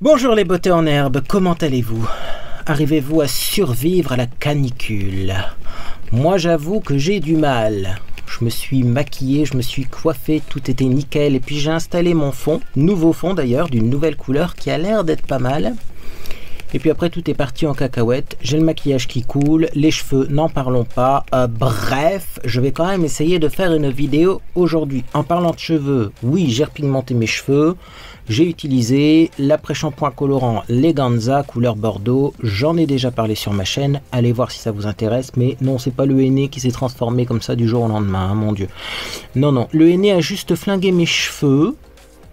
Bonjour les beautés en herbe, comment allez-vous? Arrivez-vous à survivre à la canicule? Moi j'avoue que j'ai du mal. Je me suis maquillé, je me suis coiffé, tout était nickel. Et puis j'ai installé mon fond, nouveau fond d'ailleurs, d'une nouvelle couleur qui a l'air d'être pas mal. Et puis après tout est parti en cacahuète, j'ai le maquillage qui coule, les cheveux, n'en parlons pas. Bref, je vais quand même essayer de faire une vidéo aujourd'hui. En parlant de cheveux, oui, j'ai repigmenté mes cheveux. J'ai utilisé l'après-shampoing colorant Leganza couleur bordeaux. J'en ai déjà parlé sur ma chaîne, allez voir si ça vous intéresse. Mais non, c'est pas le henné qui s'est transformé comme ça du jour au lendemain, hein, mon Dieu. Non, le henné a juste flingué mes cheveux.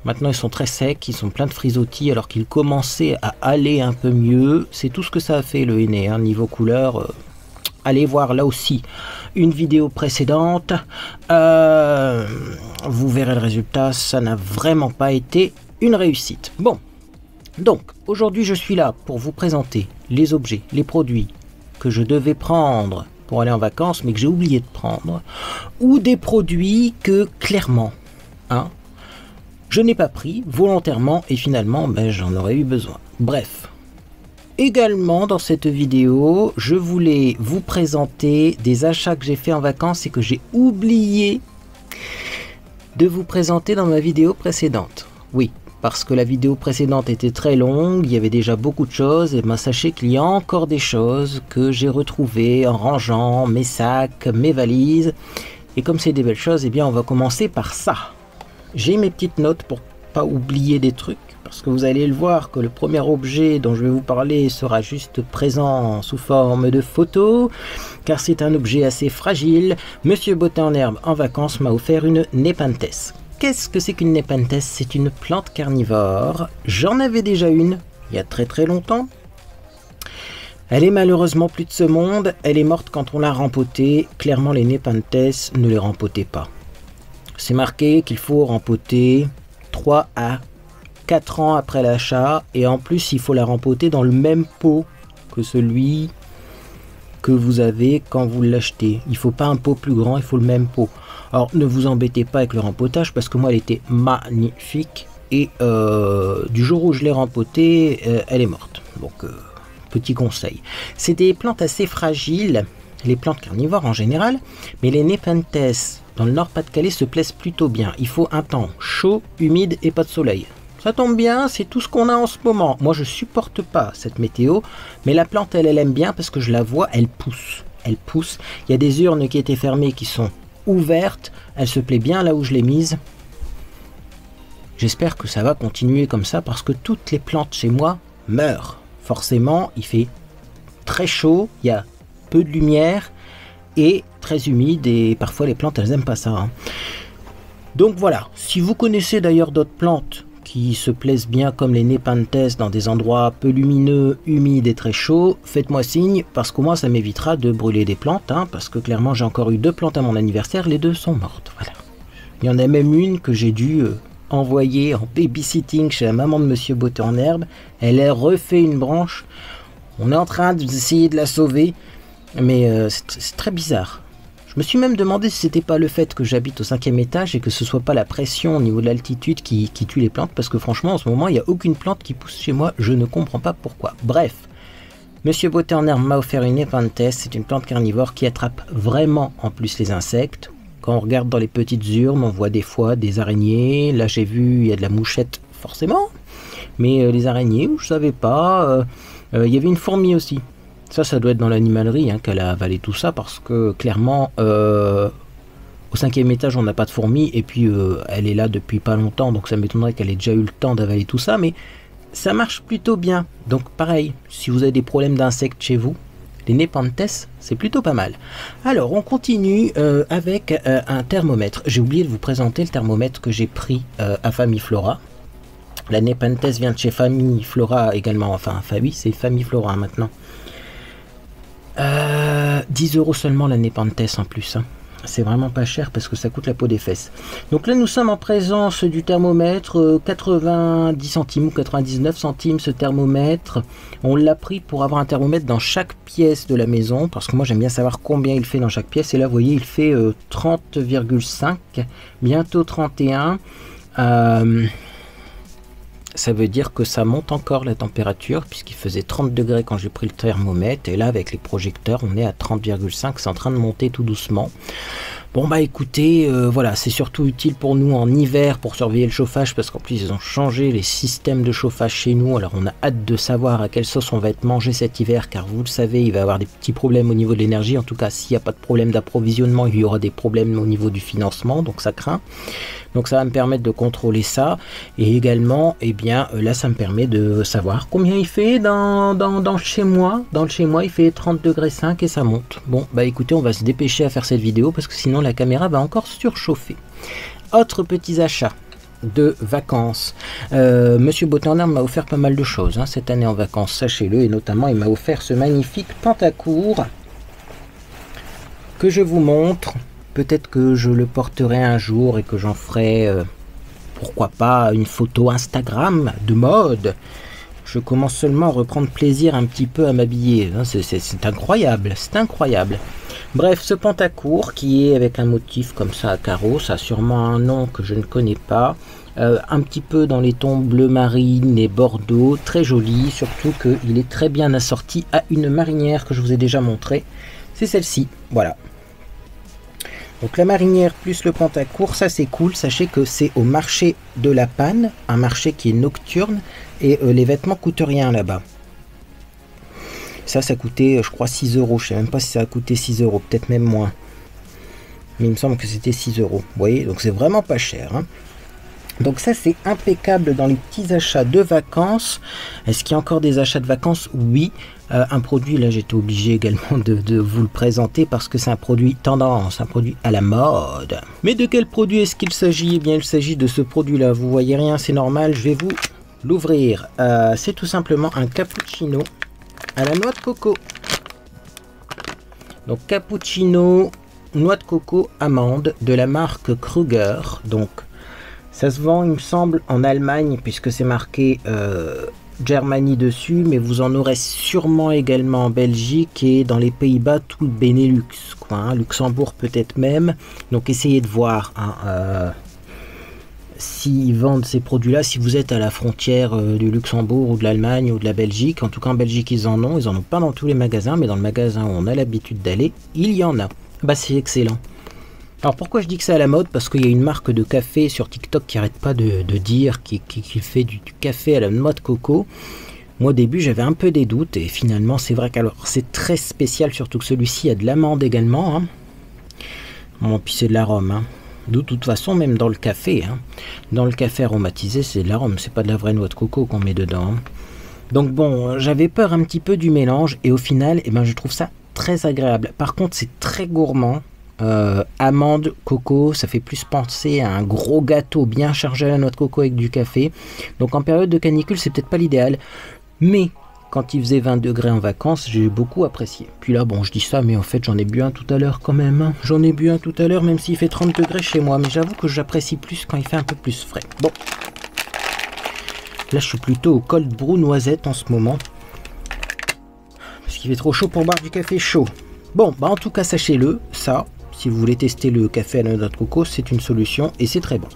Maintenant ils sont très secs, ils sont pleins de frisottis alors qu'ils commençaient à aller un peu mieux. C'est tout ce que ça a fait le henné, hein, niveau couleur. Allez voir là aussi une vidéo précédente. Vous verrez le résultat, ça n'a vraiment pas été une réussite. Bon, donc aujourd'hui je suis là pour vous présenter les objets, les produits que je devais prendre pour aller en vacances mais que j'ai oublié de prendre. Ou des produits que clairement, hein, je n'ai pas pris volontairement et finalement j'en aurais eu besoin. Bref, également dans cette vidéo, je voulais vous présenter des achats que j'ai fait en vacances et que j'ai oublié de vous présenter dans ma vidéo précédente. Oui, parce que la vidéo précédente était très longue, il y avait déjà beaucoup de choses, et sachez qu'il y a encore des choses que j'ai retrouvées en rangeant mes sacs, mes valises. Et comme c'est des belles choses, on va commencer par ça. J'ai mes petites notes pour pas oublier des trucs, parce que vous allez le voir que le premier objet dont je vais vous parler sera juste présent sous forme de photo, car c'est un objet assez fragile. Monsieur Beauté en herbe en vacances m'a offert une Nepenthes. Qu'est-ce que c'est qu'une Nepenthes? C'est une plante carnivore. J'en avais déjà une il y a très longtemps. Elle est malheureusement plus de ce monde, elle est morte quand on l'a rempotée. Clairement les Nepenthes, ne les rempotez pas. C'est marqué qu'il faut rempoter 3 à 4 ans après l'achat, et en plus il faut la rempoter dans le même pot que celui que vous avez quand vous l'achetez. Il faut pas un pot plus grand, il faut le même pot. Alors ne vous embêtez pas avec le rempotage parce que moi elle était magnifique et du jour où je l'ai rempotée, elle est morte. Donc petit conseil. C'est des plantes assez fragiles, les plantes carnivores en général, mais les Nepenthes dans le Nord-Pas-de-Calais se plaisent plutôt bien. Il faut un temps chaud, humide et pas de soleil. Ça tombe bien, c'est tout ce qu'on a en ce moment. Moi je supporte pas cette météo, mais la plante elle aime bien parce que je la vois, elle pousse. Elle pousse. Il y a des urnes qui étaient fermées qui sont ouvertes. Elle se plaît bien là où je l'ai mise. J'espère que ça va continuer comme ça parce que toutes les plantes chez moi meurent. Forcément, il fait très chaud, il y a peu de lumière et très humide, et parfois les plantes elles aiment pas ça, hein. Donc voilà, si vous connaissez d'ailleurs d'autres plantes qui se plaisent bien comme les Nepenthes dans des endroits peu lumineux, humides et très chauds, faites-moi signe parce qu'au moins ça m'évitera de brûler des plantes, hein, parce que clairement j'ai encore eu 2 plantes à mon anniversaire, les 2 sont mortes. Voilà. Il y en a même une que j'ai dû envoyer en babysitting chez la maman de Monsieur Beauté en herbe. Elle a refait une branche. On est en train d'essayer de la sauver, mais c'est très bizarre. Je me suis même demandé si c'était pas le fait que j'habite au 5e étage et que ce soit pas la pression au niveau de l'altitude qui tue les plantes, parce que franchement en ce moment il n'y a aucune plante qui pousse chez moi, je ne comprends pas pourquoi. Bref, Monsieur Beauté en herbe m'a offert une Nepenthes, c'est une plante carnivore qui attrape vraiment en plus les insectes. Quand on regarde dans les petites urnes, on voit des fois des araignées. Là j'ai vu il y a de la mouchette forcément, mais les araignées, je savais pas. Il y avait une fourmi aussi. Ça doit être dans l'animalerie, hein, qu'elle a avalé tout ça, parce que clairement, au 5e étage, on n'a pas de fourmis, et puis elle est là depuis pas longtemps, donc ça m'étonnerait qu'elle ait déjà eu le temps d'avaler tout ça, mais ça marche plutôt bien. Donc pareil, si vous avez des problèmes d'insectes chez vous, les Nepenthes, c'est plutôt pas mal. Alors, on continue avec un thermomètre. J'ai oublié de vous présenter le thermomètre que j'ai pris à Famiflora. La Nepenthes vient de chez Famiflora également, enfin, oui, c'est Famiflora maintenant. 10 € seulement la Nepenthes en plus, hein. C'est vraiment pas cher parce que ça coûte la peau des fesses. Donc là nous sommes en présence du thermomètre, 90 centimes ou 99 centimes ce thermomètre. On l'a pris pour avoir un thermomètre dans chaque pièce de la maison, parce que moi j'aime bien savoir combien il fait dans chaque pièce. Et là vous voyez il fait 30,5, bientôt 31. ça veut dire que ça monte encore la température, puisqu'il faisait 30 degrés quand j'ai pris le thermomètre, et là avec les projecteurs on est à 30,5, c'est en train de monter tout doucement. Bon bah écoutez, voilà, c'est surtout utile pour nous en hiver pour surveiller le chauffage, parce qu'en plus ils ont changé les systèmes de chauffage chez nous. Alors on a hâte de savoir à quelle sauce on va être mangé cet hiver, car vous le savez, il va y avoir des petits problèmes au niveau de l'énergie. En tout cas, s'il n'y a pas de problème d'approvisionnement, il y aura des problèmes au niveau du financement, donc ça craint. Donc ça va me permettre de contrôler ça, et également, eh bien là ça me permet de savoir combien il fait dans le chez moi. Dans le chez moi il fait 30 degrés 5 et ça monte. Bon bah écoutez, on va se dépêcher à faire cette vidéo parce que sinon la caméra va encore surchauffer. Autres petits achats de vacances. Monsieur Botaner m'a offert pas mal de choses hein, cette année en vacances, sachez-le, et notamment il m'a offert ce magnifique pantacourt que je vous montre. Peut-être que je le porterai un jour et que j'en ferai, pourquoi pas, une photo Instagram de mode. Je commence seulement à reprendre plaisir un petit peu à m'habiller. C'est incroyable, c'est incroyable. Bref, ce pantacourt qui est avec un motif comme ça à carreaux, ça a sûrement un nom que je ne connais pas. Un petit peu dans les tons bleu marine et bordeaux, très joli, surtout qu'il est très bien assorti à une marinière que je vous ai déjà montré. C'est celle-ci, voilà. Donc la marinière plus le pantacourt, ça c'est cool. Sachez que c'est au marché de la Panne, un marché qui est nocturne, et les vêtements coûtent rien là-bas. Ça coûtait, je crois, 6 euros. Je sais même pas si ça a coûté 6 euros, peut-être même moins. Mais il me semble que c'était 6 euros. Vous voyez, donc c'est vraiment pas cher. Hein. Donc ça c'est impeccable dans les petits achats de vacances. Est-ce qu'il y a encore des achats de vacances? Oui. Un produit, là j'étais obligé également de vous le présenter parce que c'est un produit tendance, un produit à la mode. Mais de quel produit est-ce qu'il s'agit? Eh bien il s'agit de ce produit là, vous voyez rien, c'est normal, je vais vous l'ouvrir. C'est tout simplement un cappuccino à la noix de coco. Donc cappuccino, noix de coco, amande de la marque Kruger. Donc ça se vend il me semble en Allemagne puisque c'est marqué Germany dessus, mais vous en aurez sûrement également en Belgique et dans les Pays-Bas, tout le Benelux, quoi, hein, Luxembourg peut-être même. Donc essayez de voir hein, s'ils vendent ces produits-là, si vous êtes à la frontière du Luxembourg ou de l'Allemagne ou de la Belgique. En tout cas en Belgique ils en ont pas dans tous les magasins, mais dans le magasin où on a l'habitude d'aller, il y en a. Bah c'est excellent. Alors pourquoi je dis que c'est à la mode? Parce qu'il y a une marque de café sur TikTok qui n'arrête pas de dire qu'il fait du café à la noix de coco. Moi au début j'avais un peu des doutes et finalement c'est vrai qu'alors c'est très spécial, surtout que celui-ci a de l'amande également. Hein. Bon, puis c'est de l'arôme. Hein. De toute façon même dans le café, hein. Dans le café aromatisé c'est de l'arôme, c'est pas de la vraie noix de coco qu'on met dedans. Hein. Donc bon, j'avais peur un petit peu du mélange et au final eh ben, je trouve ça très agréable. Par contre c'est très gourmand. Amande, coco, ça fait plus penser à un gros gâteau bien chargé à la noix de coco avec du café. Donc en période de canicule, c'est peut-être pas l'idéal. Mais quand il faisait 20 degrés en vacances, j'ai beaucoup apprécié. Puis là, bon, je dis ça, mais en fait, j'en ai bu un tout à l'heure quand même. Hein. J'en ai bu un tout à l'heure, même s'il fait 30 degrés chez moi. Mais j'avoue que j'apprécie plus quand il fait un peu plus frais. Bon. Là, je suis plutôt au cold brew noisette en ce moment. Parce qu'il fait trop chaud pour boire du café chaud. Bon, bah en tout cas, sachez-le, ça... Si vous voulez tester le café à la noix de coco, c'est une solution et c'est très bon.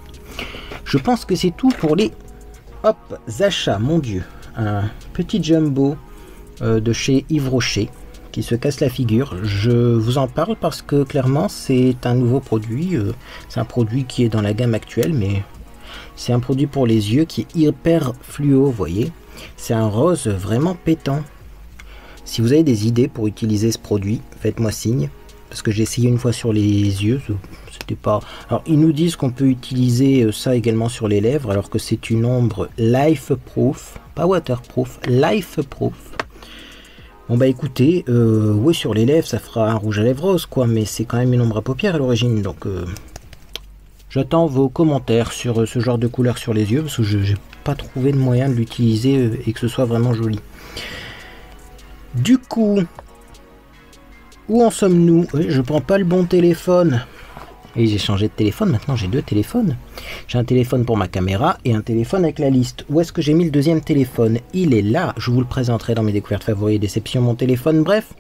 Je pense que c'est tout pour les achats. Mon Dieu, un petit jumbo de chez Yves Rocher qui se casse la figure. Je vous en parle parce que clairement c'est un nouveau produit. C'est un produit qui est dans la gamme actuelle, mais c'est un produit pour les yeux qui est hyper fluo, vous voyez. C'est un rose vraiment pétant. Si vous avez des idées pour utiliser ce produit, faites-moi signe. Parce que j'ai essayé une fois sur les yeux, c'était pas... Alors ils nous disent qu'on peut utiliser ça également sur les lèvres, alors que c'est une ombre life proof, pas waterproof, life proof. Bon bah écoutez, oui sur les lèvres ça fera un rouge à lèvres rose quoi, mais c'est quand même une ombre à paupières à l'origine, donc j'attends vos commentaires sur ce genre de couleur sur les yeux, parce que je n'ai pas trouvé de moyen de l'utiliser et que ce soit vraiment joli. Du coup... Où en sommes-nous? Oui, je prends pas le bon téléphone. Et j'ai changé de téléphone, maintenant j'ai deux téléphones. J'ai un téléphone pour ma caméra et un téléphone avec la liste. Où est-ce que j'ai mis le deuxième téléphone? Il est là, je vous le présenterai dans mes découvertes favoris et déceptions, mon téléphone. Bref,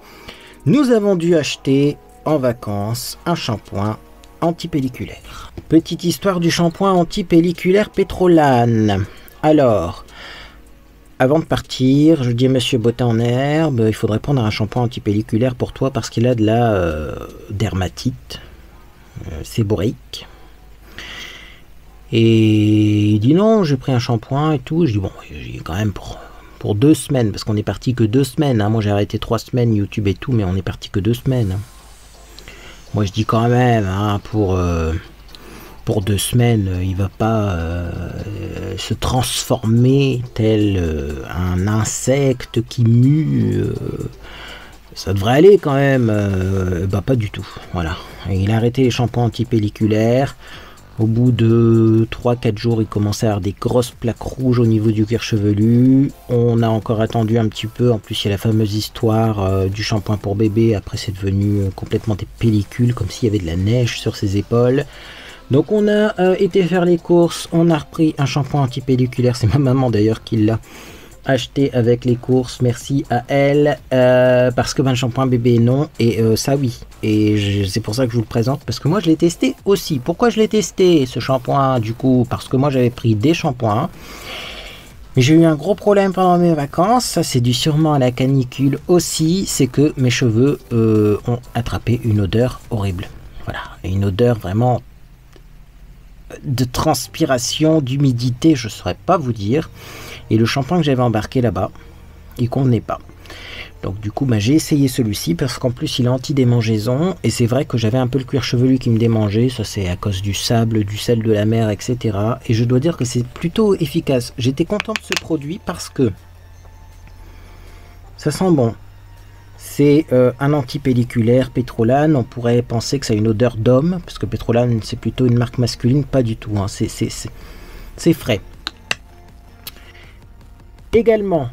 nous avons dû acheter en vacances un shampoing antipelliculaire. Petite histoire du shampoing antipelliculaire Pétrolane. Alors, avant de partir, je dis à Monsieur Beauté en herbe, il faudrait prendre un shampoing antipelliculaire pour toi parce qu'il a de la dermatite séborique. Et il dit non, j'ai pris un shampoing et tout. Je dis bon, j'ai quand même pour 2 semaines, parce qu'on est parti que 2 semaines. Hein. Moi j'ai arrêté 3 semaines YouTube et tout, mais on est parti que 2 semaines. Hein. Moi je dis quand même, hein, pour 2 semaines, il va pas se transformer tel un insecte qui mue. Ça devrait aller quand même. Bah pas du tout. Voilà. Et il a arrêté les shampoings antipelliculaires. Au bout de 3-4 jours, il commençait à avoir des grosses plaques rouges au niveau du cuir chevelu. On a encore attendu un petit peu. En plus, il y a la fameuse histoire du shampoing pour bébé. Après, c'est devenu complètement des pellicules, comme s'il y avait de la neige sur ses épaules. Donc, on a été faire les courses. On a repris un shampoing antipelliculaire. C'est ma maman d'ailleurs qui l'a acheté avec les courses. Merci à elle. Parce que le shampoing bébé, non. Et ça, oui. Et c'est pour ça que je vous le présente, parce que moi je l'ai testé aussi. Pourquoi je l'ai testé ce shampoing du coup? Parce que moi j'avais pris des shampoings, mais j'ai eu un gros problème pendant mes vacances. Ça c'est dû sûrement à la canicule aussi, c'est que mes cheveux ont attrapé une odeur horrible. Voilà, une odeur vraiment de transpiration, d'humidité, je ne saurais pas vous dire. Et le shampoing que j'avais embarqué là-bas, il convenait pas. Donc du coup, j'ai essayé celui-ci parce qu'en plus il est anti-démangeaison. Et c'est vrai que j'avais un peu le cuir chevelu qui me démangeait. Ça c'est à cause du sable, du sel de la mer, etc. Et je dois dire que c'est plutôt efficace. J'étais content de ce produit parce que ça sent bon. C'est un antipelliculaire Pétrolane. On pourrait penser que ça a une odeur d'homme. Parce que Pétrolane c'est plutôt une marque masculine. Pas du tout. Hein. C'est frais. Également,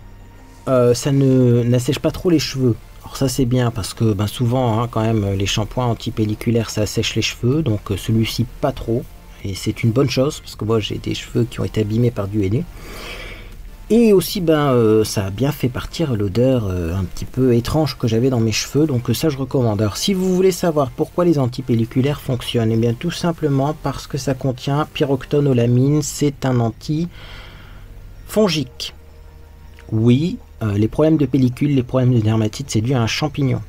ça n'assèche pas trop les cheveux. Alors ça c'est bien parce que souvent hein, quand même les shampoings antipelliculaires ça assèche les cheveux, donc celui-ci pas trop, et c'est une bonne chose parce que moi j'ai des cheveux qui ont été abîmés par du henné. Et aussi ça a bien fait partir l'odeur un petit peu étrange que j'avais dans mes cheveux, donc ça je recommande. Alors si vous voulez savoir pourquoi les antipelliculaires fonctionnent, et bien tout simplement parce que ça contient pyroxynolamine, c'est un anti-fongique. Oui, les problèmes de pellicule, les problèmes de dermatite, c'est dû à un champignon.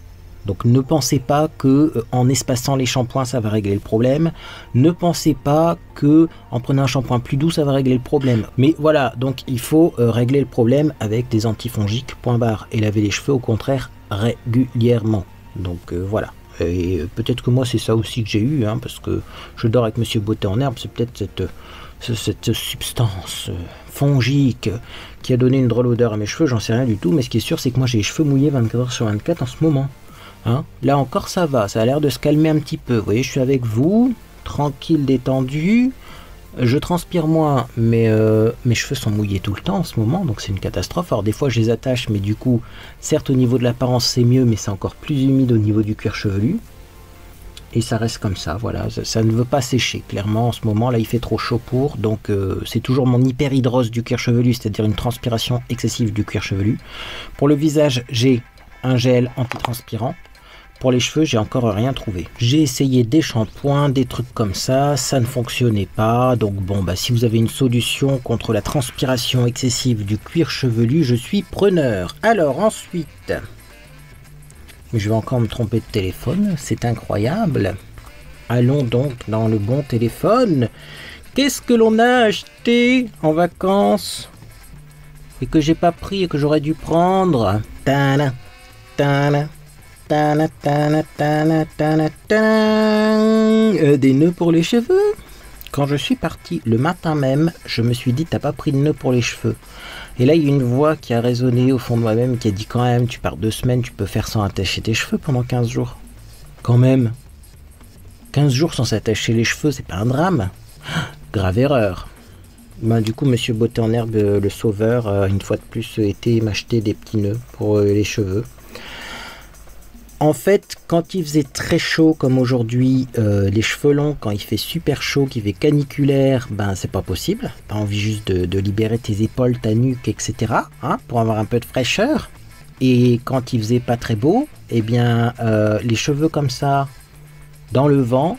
Donc ne pensez pas que en espaçant les shampoings, ça va régler le problème. Ne pensez pas que en prenant un shampoing plus doux, ça va régler le problème. Mais voilà, donc il faut régler le problème avec des antifongiques, point barre. Et laver les cheveux au contraire régulièrement. Donc voilà. Et peut-être que moi c'est ça aussi que j'ai eu, hein, parce que je dors avec Monsieur Beauté en herbe, c'est peut-être cette substance fongique qui a donné une drôle odeur à mes cheveux, j'en sais rien du tout, mais ce qui est sûr c'est que moi j'ai les cheveux mouillés 24 heures sur 24 en ce moment. Hein, là encore ça va, ça a l'air de se calmer un petit peu. Vous voyez, je suis avec vous, tranquille, détendu, je transpire moins, mais mes cheveux sont mouillés tout le temps en ce moment, donc c'est une catastrophe. Alors des fois je les attache, mais du coup, certes au niveau de l'apparence c'est mieux, mais c'est encore plus humide au niveau du cuir chevelu. Et ça reste comme ça, voilà, ça ne veut pas sécher, clairement en ce moment, là il fait trop chaud pour, donc c'est toujours mon hyperhydrose du cuir chevelu, c'est-à-dire une transpiration excessive du cuir chevelu. Pour le visage, j'ai un gel antitranspirant. Pour les cheveux, j'ai encore rien trouvé. J'ai essayé des shampoings, des trucs comme ça ne fonctionnait pas. Donc bon, si vous avez une solution contre la transpiration excessive du cuir chevelu, je suis preneur. Alors ensuite, je vais encore me tromper de téléphone, c'est incroyable. Allons donc dans le bon téléphone. Qu'est-ce que l'on a acheté en vacances et que j'ai pas pris et que j'aurais dû prendre? Tana, tana. Des nœuds pour les cheveux. Quand je suis parti le matin même, je me suis dit t'as pas pris de nœuds pour les cheveux. Et là il y a une voix qui a résonné au fond de moi-même qui a dit quand même tu pars 2 semaines, tu peux faire sans attacher tes cheveux pendant 15 jours. Quand même 15 jours sans s'attacher les cheveux, c'est pas un drame. Grave erreur. Du coup Monsieur Beauté en herbe, le sauveur, une fois de plus été m'acheter des petits nœuds pour les cheveux. En fait, quand il faisait très chaud comme aujourd'hui, les cheveux longs, quand il fait super chaud, qu'il fait caniculaire, c'est pas possible. T'as envie juste de libérer tes épaules, ta nuque, etc. Hein, pour avoir un peu de fraîcheur. Et quand il faisait pas très beau, eh bien, les cheveux comme ça, dans le vent,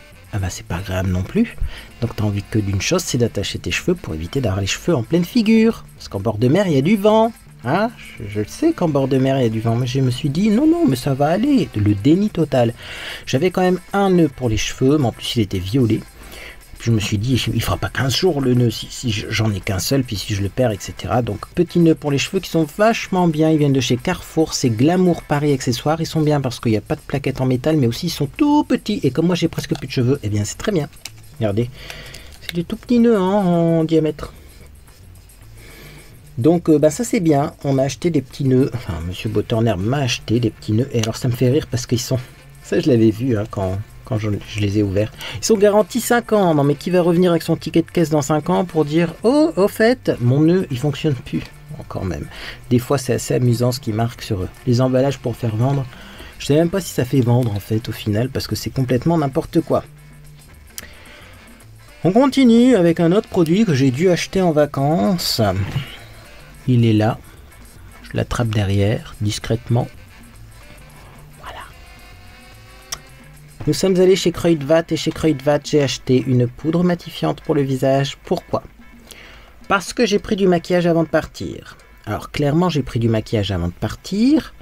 c'est pas agréable non plus. Donc t'as envie que d'une chose, c'est d'attacher tes cheveux pour éviter d'avoir les cheveux en pleine figure. Parce qu'en bord de mer, il y a du vent. Hein, je le sais qu'en bord de mer il y a du vent, mais je me suis dit non, non, mais ça va aller. Le déni total. J'avais quand même un nœud pour les cheveux, mais en plus il était violet. Puis je me suis dit, il fera pas 15 jours le nœud si j'en ai qu'un seul, puis si je le perds, etc. Donc petit nœud pour les cheveux qui sont vachement bien. Ils viennent de chez Carrefour, c'est Glamour Paris Accessoires. Ils sont bien parce qu'il n'y a pas de plaquettes en métal, mais aussi ils sont tout petits. Et comme moi j'ai presque plus de cheveux, et bien c'est très bien. Regardez, c'est des tout petits nœuds hein, en diamètre. Donc ça c'est bien, on m'a acheté des petits nœuds, enfin Monsieur Boturner m'a acheté des petits nœuds, et alors ça me fait rire parce qu'ils sont, ça je l'avais vu hein, quand je les ai ouverts, ils sont garantis 5 ans, non mais qui va revenir avec son ticket de caisse dans 5 ans pour dire, oh au fait, mon nœud il fonctionne plus, encore même, des fois c'est assez amusant ce qui marque sur les emballages pour faire vendre, je sais même pas si ça fait vendre en fait au final, parce que c'est complètement n'importe quoi. On continue avec un autre produit que j'ai dû acheter en vacances. Il est là, je l'attrape derrière, discrètement. Voilà. Nous sommes allés chez Kruidvat et chez Kruidvat, j'ai acheté une poudre matifiante pour le visage. Pourquoi? Parce que j'ai pris du maquillage avant de partir. Alors clairement, j'ai pris du maquillage avant de partir.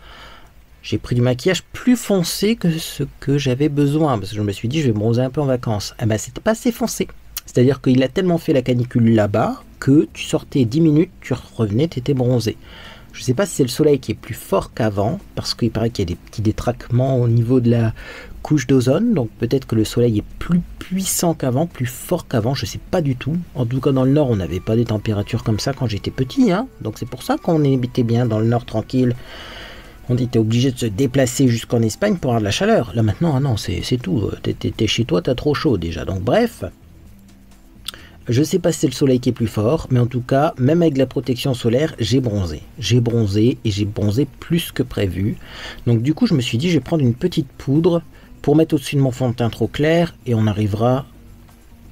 J'ai pris du maquillage plus foncé que ce que j'avais besoin. Parce que je me suis dit, je vais bronzer un peu en vacances. Eh ben, c'était pas assez foncé. C'est-à-dire qu'il a tellement fait la canicule là-bas que tu sortais 10 minutes, tu revenais, tu étais bronzé. Je ne sais pas si c'est le soleil qui est plus fort qu'avant, parce qu'il paraît qu'il y a des petits détraquements au niveau de la couche d'ozone, donc peut-être que le soleil est plus puissant qu'avant, plus fort qu'avant, je ne sais pas du tout. En tout cas dans le nord, on n'avait pas des températures comme ça quand j'étais petit, hein. Donc c'est pour ça qu'on habitait bien dans le nord tranquille. On était obligé de se déplacer jusqu'en Espagne pour avoir de la chaleur. Là maintenant, ah non, c'est tout, t'es chez toi, t'as trop chaud déjà, donc bref... Je sais pas si c'est le soleil qui est plus fort, mais en tout cas, même avec la protection solaire, j'ai bronzé. J'ai bronzé et j'ai bronzé plus que prévu. Donc du coup, je me suis dit, je vais prendre une petite poudre pour mettre au-dessus de mon fond de teint trop clair et on arrivera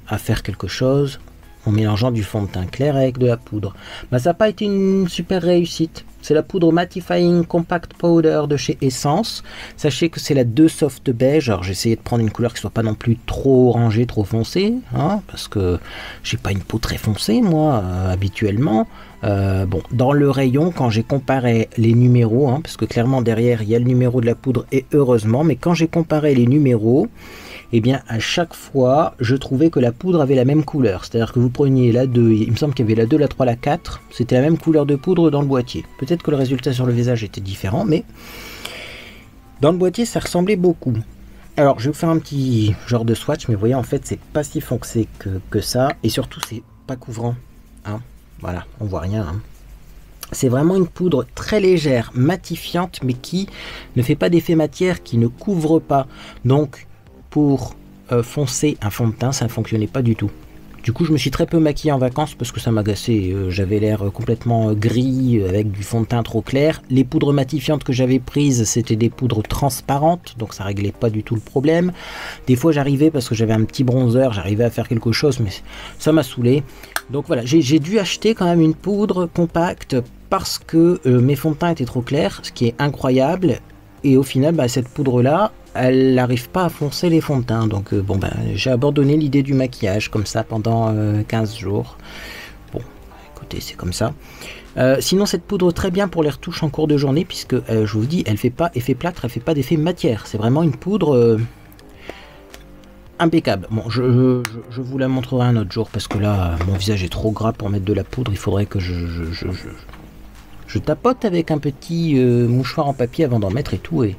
à faire quelque chose en mélangeant du fond de teint clair avec de la poudre. Bah, ça n'a pas été une super réussite. C'est la poudre Mattifying Compact Powder de chez Essence. Sachez que c'est la 2 Soft Beige. Alors j'ai essayé de prendre une couleur qui soit pas non plus trop orangée, trop foncée, hein, parce que j'ai pas une peau très foncée moi habituellement. Bon, dans le rayon, quand j'ai comparé les numéros, hein, parce que clairement derrière il y a le numéro de la poudre et heureusement, mais quand j'ai comparé les numéros, et bien à chaque fois je trouvais que la poudre avait la même couleur, c'est à dire que vous preniez la 2, il me semble qu'il y avait la 2, la 3, la 4, c'était la même couleur de poudre dans le boîtier. Peut-être que le résultat sur le visage était différent, mais dans le boîtier ça ressemblait beaucoup. Alors je vais vous faire un petit genre de swatch, mais vous voyez en fait c'est pas si foncé que ça, et surtout c'est pas couvrant, hein. Voilà, on voit rien, hein. C'est vraiment une poudre très légère, matifiante, mais qui ne fait pas d'effet matière, qui ne couvre pas, donc pour foncer un fond de teint, ça ne fonctionnait pas du tout. Du coup, je me suis très peu maquillé en vacances parce que ça m'agaçait. J'avais l'air complètement gris avec du fond de teint trop clair. Les poudres matifiantes que j'avais prises, c'était des poudres transparentes, donc ça réglait pas du tout le problème. Des fois, j'arrivais parce que j'avais un petit bronzer, j'arrivais à faire quelque chose, mais ça m'a saoulé. Donc voilà, j'ai dû acheter quand même une poudre compacte parce que mes fonds de teint étaient trop clairs, ce qui est incroyable. Et au final, bah, cette poudre-là, elle n'arrive pas à foncer les fonds de teint. Donc bon, ben, j'ai abandonné l'idée du maquillage comme ça pendant 15 jours. Bon, écoutez, c'est comme ça. Sinon, cette poudre très bien pour les retouches en cours de journée, puisque je vous dis, elle fait pas effet plâtre, elle fait pas d'effet matière. C'est vraiment une poudre impeccable. Bon, je vous la montrerai un autre jour, parce que là, mon visage est trop gras pour mettre de la poudre. Il faudrait que je tapote avec un petit mouchoir en papier avant d'en mettre et tout. Et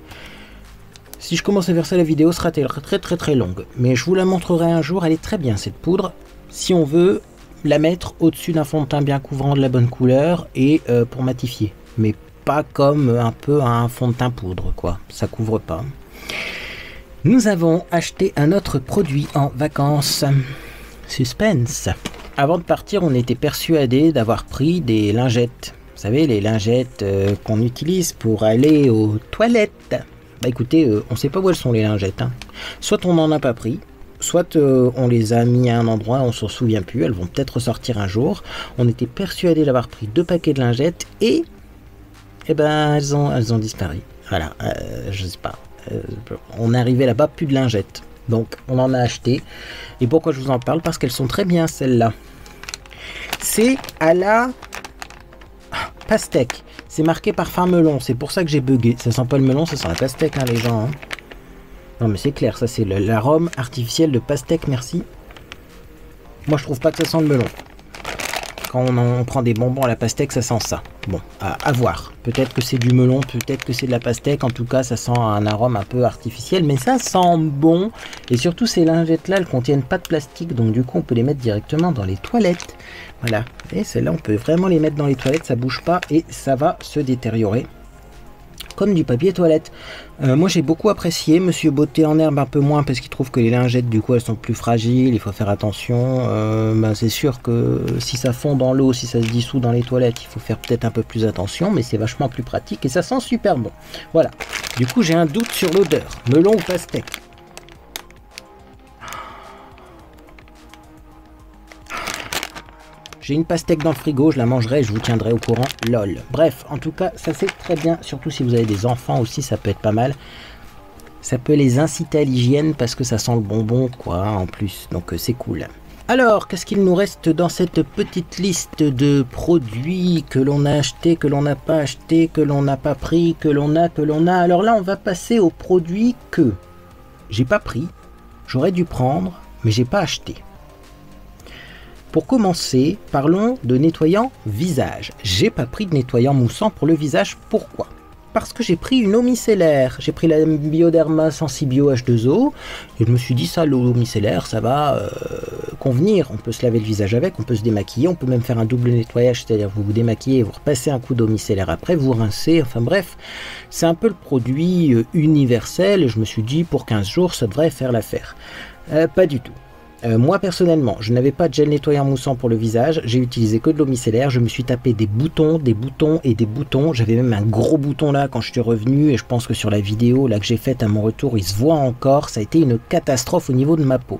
si je commence à faire ça, la vidéo sera très longue. Mais je vous la montrerai un jour. Elle est très bien cette poudre. Si on veut la mettre au-dessus d'un fond de teint bien couvrant de la bonne couleur et pour matifier. Mais pas comme un peu un fond de teint poudre, quoi. Ça couvre pas. Nous avons acheté un autre produit en vacances. Suspense. Avant de partir, on était persuadé d'avoir pris des lingettes. Vous savez, les lingettes qu'on utilise pour aller aux toilettes. Bah écoutez, on ne sait pas où elles sont les lingettes, hein. Soit on n'en a pas pris, soit on les a mis à un endroit, on s'en souvient plus, elles vont peut-être ressortir un jour. On était persuadé d'avoir pris 2 paquets de lingettes et ben elles ont disparu. Voilà, je sais pas. On est arrivé là-bas, plus de lingettes. Donc on en a acheté. Et pourquoi je vous en parle? Parce qu'elles sont très bien celles-là. C'est à la pastèque. c'est marqué parfum melon, c'est pour ça que j'ai bugué. Ça sent pas le melon, ça sent la pastèque, hein, les gens. Hein. Non mais c'est clair, ça c'est l'arôme artificiel de pastèque, merci. Moi je trouve pas que ça sent le melon. Quand on prend des bonbons à la pastèque, ça sent ça. Bon, à voir. Peut-être que c'est du melon, peut-être que c'est de la pastèque. En tout cas, ça sent un arôme un peu artificiel, mais ça sent bon. Et surtout, ces lingettes-là, elles contiennent pas de plastique, donc du coup, on peut les mettre directement dans les toilettes. Voilà. Et celles-là, on peut vraiment les mettre dans les toilettes, ça bouge pas et ça va se détériorer. Comme du papier toilette. Moi j'ai beaucoup apprécié. Monsieur Beauté en herbe un peu moins parce qu'il trouve que les lingettes du coup elles sont plus fragiles, il faut faire attention. C'est sûr que si ça fond dans l'eau, si ça se dissout dans les toilettes, il faut faire peut-être un peu plus attention, mais c'est vachement plus pratique et ça sent super bon. Voilà. Du coup j'ai un doute sur l'odeur. Melon ou pastèque? J'ai une pastèque dans le frigo, je la mangerai et je vous tiendrai au courant, lol. Bref, en tout cas, ça c'est très bien, surtout si vous avez des enfants aussi, ça peut être pas mal. Ça peut les inciter à l'hygiène parce que ça sent le bonbon, quoi, en plus, donc c'est cool. Alors, qu'est-ce qu'il nous reste dans cette petite liste de produits que l'on a acheté, que l'on n'a pas acheté, que l'on n'a pas pris, que l'on a... Alors là, on va passer aux produits que j'ai pas pris, j'aurais dû prendre, mais j'ai pas acheté. Pour commencer, parlons de nettoyant visage. J'ai pas pris de nettoyant moussant pour le visage. Pourquoi? Parce que j'ai pris une eau micellaire. J'ai pris la Bioderma Sensibio H2O. Et je me suis dit, ça, l'eau micellaire, ça va convenir. On peut se laver le visage avec, on peut se démaquiller. On peut même faire un double nettoyage, c'est-à-dire vous vous démaquillez et vous repassez un coup d'eau micellaire après, vous rincez. Enfin bref, c'est un peu le produit universel. Et je me suis dit, pour 15 jours, ça devrait faire l'affaire. Pas du tout. Moi personnellement, je n'avais pas de gel nettoyant moussant pour le visage, j'ai utilisé que de l'eau micellaire, je me suis tapé des boutons et des boutons, j'avais même un gros bouton là quand je suis revenu et je pense que sur la vidéo là que j'ai faite à mon retour, il se voit encore, ça a été une catastrophe au niveau de ma peau.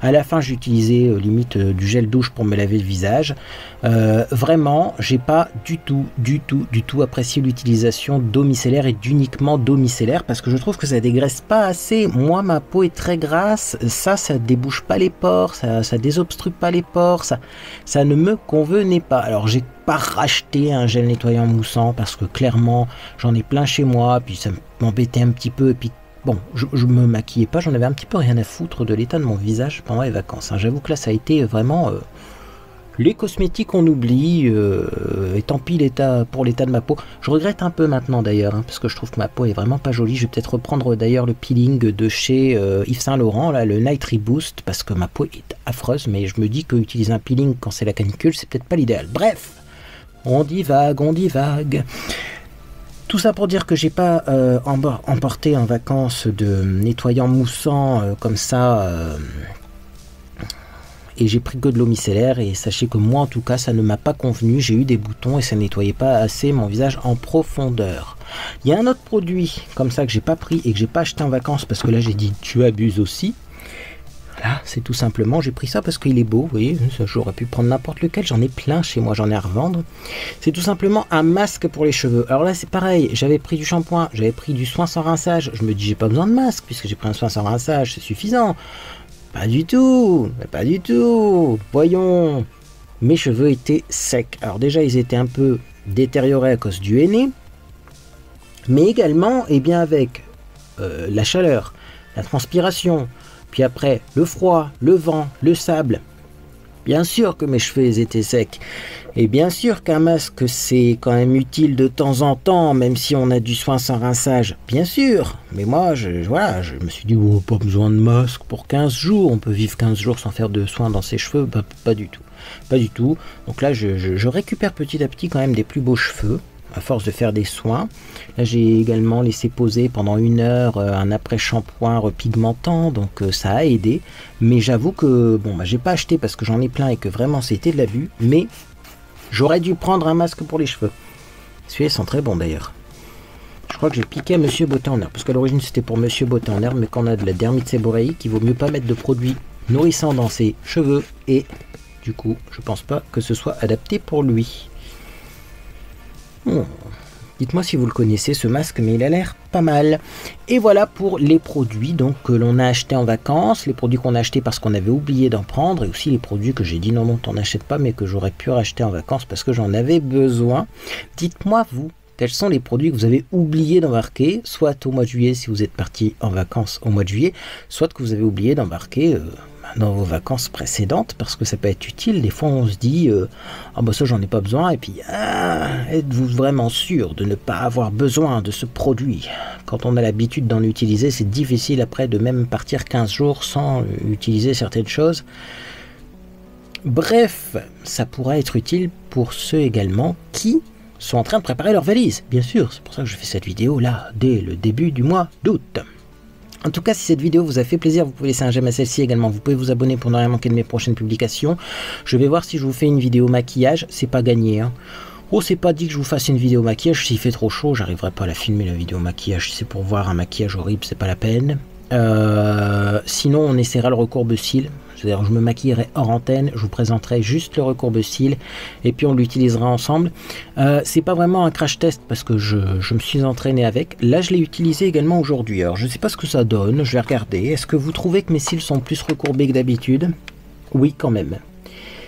À la fin j'ai utilisé limite du gel douche pour me laver le visage, vraiment j'ai pas du tout apprécié l'utilisation d'eau micellaire et d'uniquement d'eau micellaire parce que je trouve que ça dégraisse pas assez. Moi ma peau est très grasse, ça débouche pas les pores, ça désobstrue pas les pores, ça ne me convenait pas. Alors j'ai pas racheté un gel nettoyant moussant parce que clairement j'en ai plein chez moi, puis ça m'embêtait un petit peu, et puis bon, je me maquillais pas, j'en avais un petit peu rien à foutre de l'état de mon visage pendant les vacances. Hein. J'avoue que là ça a été vraiment... les cosmétiques on oublie, et tant pis pour l'état de ma peau. Je regrette un peu maintenant d'ailleurs, hein, parce que je trouve que ma peau est vraiment pas jolie. Je vais peut-être reprendre d'ailleurs le peeling de chez Yves Saint Laurent, là, le Night Reboost, parce que ma peau est affreuse, mais je me dis que utiliser un peeling quand c'est la canicule, c'est peut-être pas l'idéal. Bref, on divague. Tout ça pour dire que j'ai pas emporté en vacances de nettoyant moussant comme ça... et j'ai pris que de l'eau micellaire et sachez que moi en tout cas ça ne m'a pas convenu, j'ai eu des boutons et ça nettoyait pas assez mon visage en profondeur. Il y a un autre produit comme ça que j'ai pas pris et que j'ai pas acheté en vacances parce que là j'ai dit tu abuses aussi. Voilà, c'est tout simplement, j'ai pris ça parce qu'il est beau, vous voyez, j'aurais pu prendre n'importe lequel, j'en ai plein chez moi, j'en ai à revendre. C'est tout simplement un masque pour les cheveux. Alors là c'est pareil, j'avais pris du shampoing, j'avais pris du soin sans rinçage, je me dis j'ai pas besoin de masque puisque j'ai pris un soin sans rinçage, c'est suffisant. Pas du tout, pas du tout. Voyons, mes cheveux étaient secs. Alors déjà, ils étaient un peu détériorés à cause du henné, mais également, eh bien, avec la chaleur, la transpiration, puis après le froid, le vent, le sable. Bien sûr que mes cheveux étaient secs. Et bien sûr qu'un masque, c'est quand même utile de temps en temps, même si on a du soin sans rinçage. Bien sûr. Mais moi, je me suis dit, oh, pas besoin de masque pour 15 jours. On peut vivre 15 jours sans faire de soins dans ses cheveux. Bah, pas du tout. Pas du tout. Donc là, je récupère petit à petit quand même des plus beaux cheveux, à force de faire des soins. Là, j'ai également laissé poser pendant 1 heure un après-shampoing repigmentant, donc ça a aidé. Mais j'avoue que, bon, j'ai pas acheté parce que j'en ai plein et que vraiment c'était de l'abus, mais j'aurais dû prendre un masque pour les cheveux. Celui-là sent très bon d'ailleurs. Je crois que j'ai piqué à Monsieur Beauté en herbe, parce qu'à l'origine c'était pour Monsieur Beauté en herbe, mais quand on a de la dermite séboréique, il vaut mieux pas mettre de produits nourrissants dans ses cheveux, et du coup, je pense pas que ce soit adapté pour lui. Dites-moi si vous le connaissez ce masque, mais il a l'air pas mal. Et voilà pour les produits donc que l'on a achetés en vacances, les produits qu'on a achetés parce qu'on avait oublié d'en prendre, et aussi les produits que j'ai dit non, t'en achètes pas, mais que j'aurais pu racheter en vacances parce que j'en avais besoin. Dites-moi vous, quels sont les produits que vous avez oublié d'embarquer, soit au mois de juillet si vous êtes parti en vacances au mois de juillet, soit que vous avez oublié d'embarquer dans vos vacances précédentes, parce que ça peut être utile. Des fois on se dit ah bah ça j'en ai pas besoin, et puis êtes-vous vraiment sûr de ne pas avoir besoin de ce produit? Quand on a l'habitude d'en utiliser, c'est difficile après de même partir 15 jours sans utiliser certaines choses. Bref, ça pourra être utile pour ceux également qui sont en train de préparer leur valise, bien sûr. C'est pour ça que je fais cette vidéo là dès le début du mois d'août. En tout cas, si cette vidéo vous a fait plaisir, vous pouvez laisser un j'aime à celle-ci également. Vous pouvez vous abonner pour ne rien manquer de mes prochaines publications. Je vais voir si je vous fais une vidéo maquillage. C'est pas gagné, hein. Oh, c'est pas dit que je vous fasse une vidéo maquillage. S'il fait trop chaud, j'arriverai pas à la filmer, la vidéo maquillage. Si c'est pour voir un maquillage horrible, c'est pas la peine. Sinon, on essaiera le recourbe-cils. C'est-à-dire, je me maquillerai hors antenne, je vous présenterai juste le recourbe-cils et puis on l'utilisera ensemble. C'est pas vraiment un crash test parce que je me suis entraîné avec. Là, je l'ai utilisé également aujourd'hui. Alors, je sais pas ce que ça donne, je vais regarder. Est-ce que vous trouvez que mes cils sont plus recourbés que d'habitude? Oui, quand même.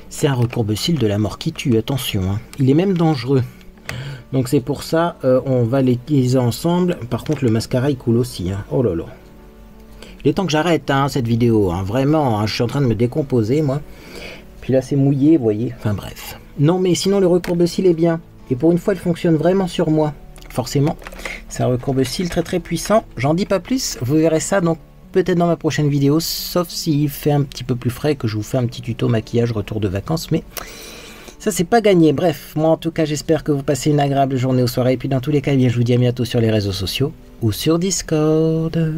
C'est un recourbe-cils de la mort qui tue, attention, hein. Il est même dangereux. Donc c'est pour ça, on va l'utiliser ensemble. Par contre, le mascara, il coule aussi, hein. Oh là là. Il est temps que j'arrête cette vidéo, hein, vraiment, hein, je suis en train de me décomposer moi. Puis là c'est mouillé, vous voyez, enfin bref. Non mais sinon le recourbe-cils est bien. Et pour une fois il fonctionne vraiment sur moi. Forcément, c'est un recourbe-cils très très puissant. J'en dis pas plus, vous verrez ça donc peut-être dans ma prochaine vidéo. Sauf s'il fait un petit peu plus frais, que je vous fais un petit tuto maquillage retour de vacances. Mais ça c'est pas gagné. Bref, moi en tout cas j'espère que vous passez une agréable journée ou soirée. Et puis dans tous les cas, eh bien, je vous dis à bientôt sur les réseaux sociaux ou sur Discord.